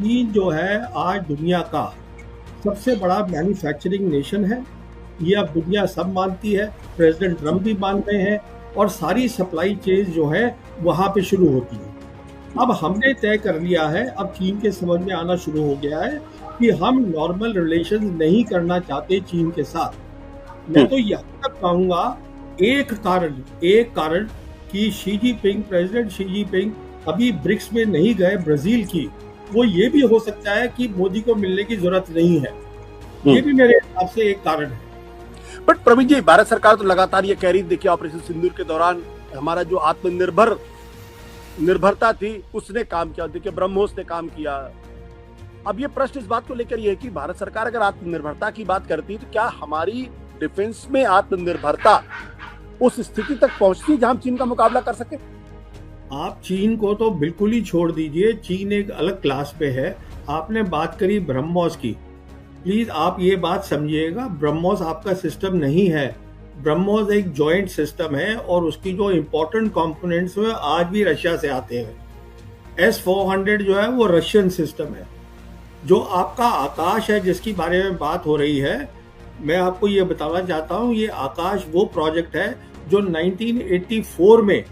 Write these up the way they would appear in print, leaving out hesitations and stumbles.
चीन जो है आज दुनिया का सबसे बड़ा मैन्युफैक्चरिंग नेशन है। ये अब दुनिया सब मानती है, प्रेसिडेंट ट्रम्प भी मान रहे हैं और सारी सप्लाई चेन जो है वहां पे शुरू होती है। अब हमने तय कर लिया है, अब चीन के समझ में आना शुरू हो गया है कि हम नॉर्मल रिलेशंस नहीं करना चाहते चीन के साथ। मैं तो यहाँ तक कहूँगा एक कारण कि Xi Jinping, president Xi Jinping अभी ब्रिक्स में नहीं गए ब्राजील की, वो ये भी हो सकता है कि मोदी को मिलने की जरूरत नहीं है। ये भी मेरे हिसाब से एक कारण है। बट प्रवीण जी, भारत सरकार तो लगातार ये कह रही, देखिए ऑपरेशन सिंदूर के दौरान हमारा जो निर्भरता थी उसने काम किया, देखिए ब्रह्मोस ने काम किया। अब ये प्रश्न इस बात को लेकर ये है कि भारत सरकार अगर आत्मनिर्भरता की बात करती है तो क्या हमारी डिफेंस में आत्मनिर्भरता उस स्थिति तक पहुंचती जहां हम चीन का मुकाबला कर सके? आप चीन को तो बिल्कुल ही छोड़ दीजिए, चीन एक अलग क्लास पे है। आपने बात करी ब्रह्मोस की, प्लीज आप ये बात समझिएगा, ब्रह्मोस आपका सिस्टम नहीं है। ब्रह्मोस एक जॉइंट सिस्टम है और उसकी जो इम्पोर्टेंट कंपोनेंट्स हैं आज भी रशिया से आते हैं। S-400 जो है वो रशियन सिस्टम है। जो आपका आकाश है जिसकी बारे में बात हो रही है, मैं आपको ये बताना चाहता हूँ, ये आकाश वो प्रोजेक्ट है जो 1984 में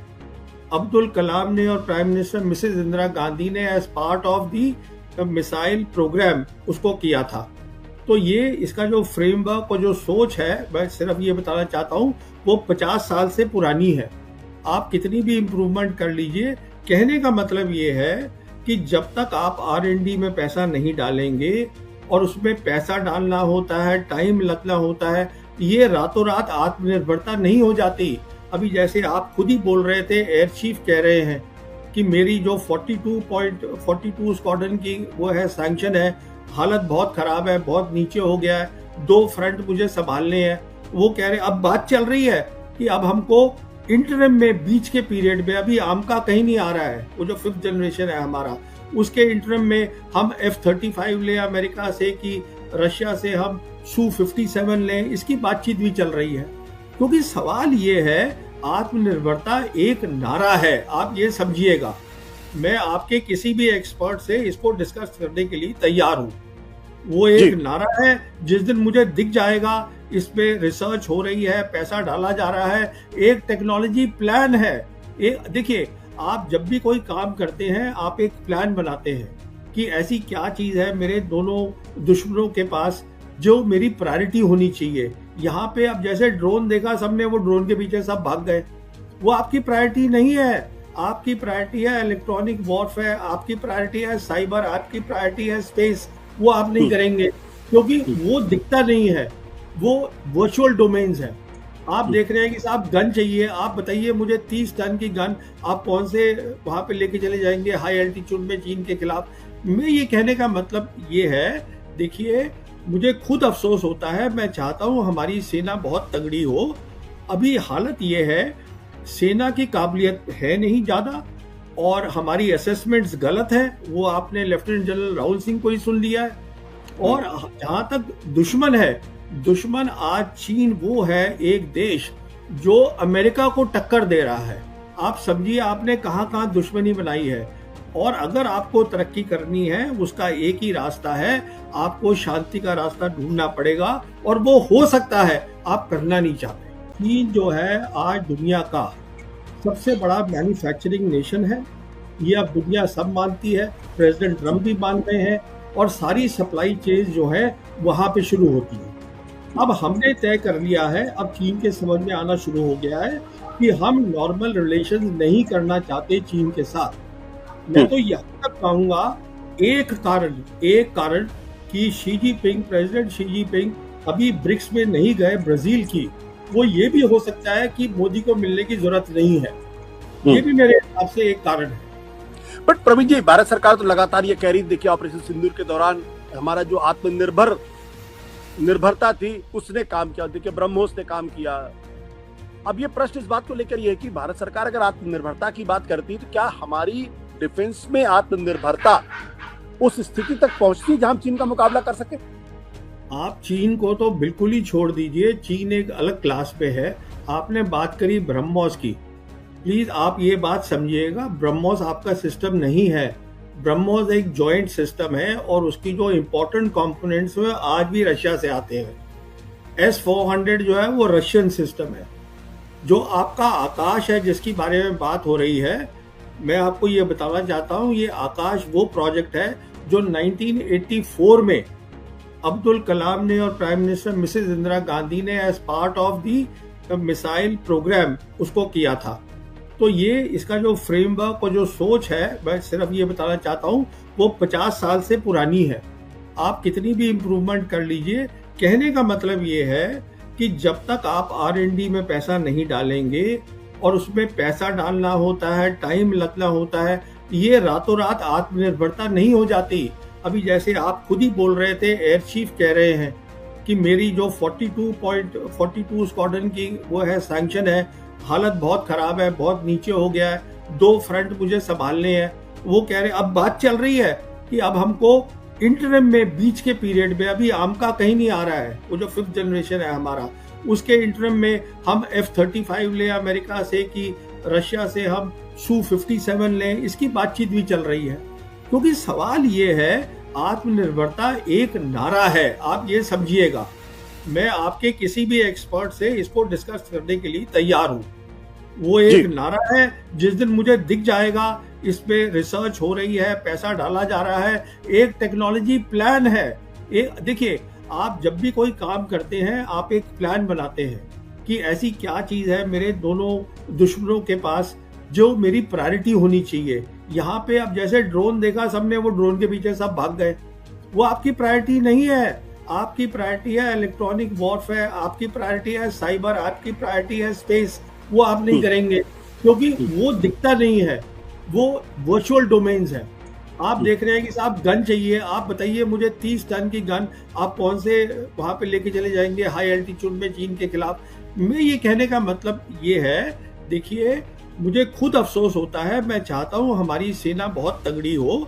अब्दुल कलाम ने और prime minister Mrs Indira Gandhi ने as part of the missile programme उसको किया था। तो ये इसका जो फ्रेमवर्क और जो सोच है, मैं सिर्फ ये बताना चाहता हूँ, वो 50 साल से पुरानी है। आप कितनी भी इम्प्रूवमेंट कर लीजिए, कहने का मतलब ये है कि जब तक आप R&D में पैसा नहीं डालेंगे, और उसमें पैसा डालना होता है, टाइम लगना होता है, ये रातों रात आत्मनिर्भरता नहीं हो जाती। अभी जैसे आप खुद ही बोल रहे थे, एयर चीफ कह रहे हैं कि मेरी जो 42 स्क्वाड्रन की वो है सैंक्शन है, हालत बहुत खराब है, बहुत नीचे हो गया है, 2 फ्रंट मुझे संभालने हैं। वो कह रहे, अब बात चल रही है कि अब हमको इंटरम में, बीच के पीरियड में, अभी आमका कहीं नहीं आ रहा है, वो जो 5th जनरेशन है हमारा, उसके इंटरम में हम F-35 ले अमेरिका से कि रशिया से हम Su-57 लें, इसकी बातचीत भी चल रही है। क्योंकि सवाल ये है, आत्मनिर्भरता एक नारा है, आप ये समझिएगा। मैं आपके किसी भी एक्सपर्ट से इसको डिस्कस करने के लिए तैयार हूं। वो एक नारा है, जिस दिन मुझे दिख जाएगा इस पे रिसर्च हो रही है, पैसा डाला जा रहा है, एक टेक्नोलॉजी प्लान है। देखिए, आप जब भी कोई काम करते हैं आप एक प्लान बनाते हैं कि ऐसी क्या चीज है मेरे दोनों दुश्मनों के पास जो मेरी प्रायोरिटी होनी चाहिए। यहाँ पे अब जैसे ड्रोन देखा सबने, वो ड्रोन के पीछे सब भाग गए, वो आपकी प्रायोरिटी नहीं है। आपकी प्रायोरिटी है इलेक्ट्रॉनिक वॉरफेयर, आपकी प्रायोरिटी है साइबर, आपकी प्रायोरिटी है स्पेस। वो आप नहीं करेंगे क्योंकि वो दिखता नहीं है, वो वर्चुअल डोमेन्स है। आप देख रहे हैं कि साहब गन चाहिए, आप बताइए मुझे 30 टन की गन आप कौन से वहां पे लेके चले जाएंगे हाई एल्टीट्यूड में चीन के खिलाफ। मैं ये कहने का मतलब ये है, देखिए मुझे खुद अफसोस होता है, मैं चाहता हूं हमारी सेना बहुत तगड़ी हो। अभी हालत ये है, सेना की काबिलियत है नहीं ज्यादा और हमारी असेसमेंट्स गलत है। वो आपने लेफ्टिनेंट जनरल राहुल सिंह को ही सुन लिया है। और जहां तक दुश्मन है, दुश्मन आज चीन वो है एक देश जो अमेरिका को टक्कर दे रहा है। आप समझिए आपने कहां दुश्मनी बनाई है। और अगर आपको तरक्की करनी है, उसका एक ही रास्ता है, आपको शांति का रास्ता ढूंढना पड़ेगा और वो हो सकता है आप करना नहीं चाहते। चीन जो है आज दुनिया का सबसे बड़ा मैन्युफैक्चरिंग नेशन है। ये अब दुनिया सब मानती है, प्रेसिडेंट ट्रम्प भी मान रहे हैं और सारी सप्लाई चेन जो है वहां पे शुरू होती है। अब हमने तय कर लिया है, अब चीन के समझ में आना शुरू हो गया है कि हम नॉर्मल रिलेशंस नहीं करना चाहते चीन के साथ। मैं तो यहाँ तक कहूँगा, एक कारण कि Xi Jinping, president Xi Jinping अभी ब्रिक्स में नहीं गए ब्राजील की, वो ये भी हो सकता है कि मोदी को मिलने की जरूरत नहीं है। ये भी मेरे हिसाब से एक कारण है। बट प्रवीण जी, भारत सरकार तो लगातार ये कह रही, देखिए ऑपरेशन सिंदूर के दौरान हमारा जो निर्भरता थी उसने काम किया, देखिए ब्रह्मोस ने काम किया। अब ये प्रश्न इस बात को लेकर ये है कि भारत सरकार अगर आत्मनिर्भरता की बात करती है तो क्या हमारी डिफेंस में आत्मनिर्भरता उस स्थिति तक पहुंचती जहां हम चीन का मुकाबला कर सके? आप चीन को तो बिल्कुल ही छोड़ दीजिए, चीन एक अलग क्लास पे है। आपने बात करी ब्रह्मोस की, प्लीज आप ये बात समझिएगा, ब्रह्मोस आपका सिस्टम नहीं है। ब्रह्मोस एक जॉइंट सिस्टम है और उसकी जो इम्पोर्टेंट कंपोनेंट्स हैं आज भी रशिया से आते हैं। S-400 जो है वो रशियन सिस्टम है। जो आपका आकाश है जिसकी बारे में बात हो रही है, मैं आपको ये बताना चाहता हूँ, ये आकाश वो प्रोजेक्ट है जो 1984 में अब्दुल कलाम ने और prime minister Mrs Indira Gandhi ने as part of the missile programme उसको किया था। तो ये इसका जो फ्रेमवर्क और जो सोच है, मैं सिर्फ ये बताना चाहता हूँ, वो 50 साल से पुरानी है। आप कितनी भी इम्प्रूवमेंट कर लीजिए, कहने का मतलब ये है कि जब तक आप R&D में पैसा नहीं डालेंगे, और उसमें पैसा डालना होता है, टाइम लगना होता है, ये रातों रात आत्मनिर्भरता नहीं हो जाती। अभी जैसे आप खुद ही बोल रहे थे, एयर चीफ कह रहे हैं कि मेरी जो 42 स्क्वाड्रन की वो है सैंक्शन है, हालत बहुत खराब है, बहुत नीचे हो गया है, 2 फ्रंट मुझे संभालने हैं। वो कह रहे, अब बात चल रही है कि अब हमको इंटरम में, बीच के पीरियड में, अभी आमका कहीं नहीं आ रहा है, वो जो 5th जनरेशन है हमारा, उसके इंटरम में हम F-35 लें अमेरिका से कि रशिया से हम Su-57 लें, इसकी बातचीत भी चल रही है। क्योंकि सवाल ये है, आत्मनिर्भरता एक नारा है, आप ये समझिएगा। मैं आपके किसी भी एक्सपर्ट से इसको डिस्कस करने के लिए तैयार हूँ। वो एक नारा है, जिस दिन मुझे दिख जाएगा इस पे रिसर्च हो रही है, पैसा डाला जा रहा है, एक टेक्नोलॉजी प्लान है। देखिए, आप जब भी कोई काम करते हैं, आप एक प्लान बनाते हैं कि ऐसी क्या चीज है मेरे दोनों दुश्मनों के पास जो मेरी प्रायोरिटी होनी चाहिए। यहाँ पे अब जैसे ड्रोन देखा सबने, वो ड्रोन के पीछे सब भाग गए, वो आपकी प्रायोरिटी नहीं है। आपकी प्रायोरिटी है इलेक्ट्रॉनिक वॉरफेयर, आपकी प्रायोरिटी है साइबर, आपकी प्रायोरिटी है स्पेस। वो आप नहीं करेंगे क्योंकि वो दिखता नहीं है, वो वर्चुअल डोमेन्स है। आप देख रहे हैं कि साहब गन चाहिए, आप बताइए मुझे 30 टन की गन आप कौन से वहां पे लेके चले जाएंगे हाई एल्टीट्यूड में चीन के खिलाफ। मैं ये कहने का मतलब ये है, देखिए मुझे खुद अफसोस होता है, मैं चाहता हूं हमारी सेना बहुत तगड़ी हो।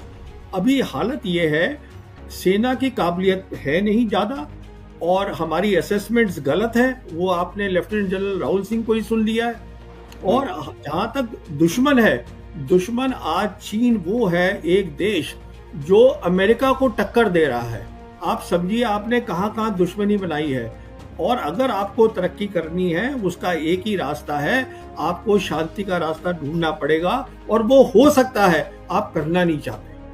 अभी हालत ये है, सेना की काबिलियत है नहीं ज्यादा, और हमारी असेसमेंट्स गलत है। वो आपने लेफ्टिनेंट जनरल राहुल सिंह को ही सुन लिया है। और जहां तक दुश्मन है, दुश्मन आज चीन वो है एक देश जो अमेरिका को टक्कर दे रहा है। आप समझिए आपने कहां कहां दुश्मनी बनाई है। और अगर आपको तरक्की करनी है, उसका एक ही रास्ता है, आपको शांति का रास्ता ढूंढना पड़ेगा, और वो हो सकता है आप करना नहीं चाहते।